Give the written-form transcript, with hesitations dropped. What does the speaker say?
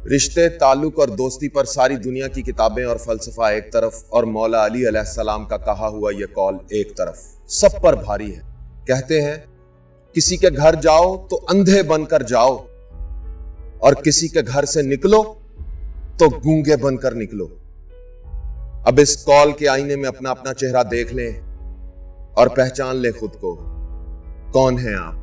रिश्ते, ताल्लुक और दोस्ती पर सारी दुनिया की किताबें और फलसफा एक तरफ और मौला अली अलैहिस्सलाम का कहा हुआ यह कौल एक तरफ, सब पर भारी है। कहते हैं किसी के घर जाओ तो अंधे बनकर जाओ और किसी के घर से निकलो तो गूंगे बनकर निकलो। अब इस कौल के आईने में अपना अपना चेहरा देख लें और पहचान लें खुद को। कौन हैं आप?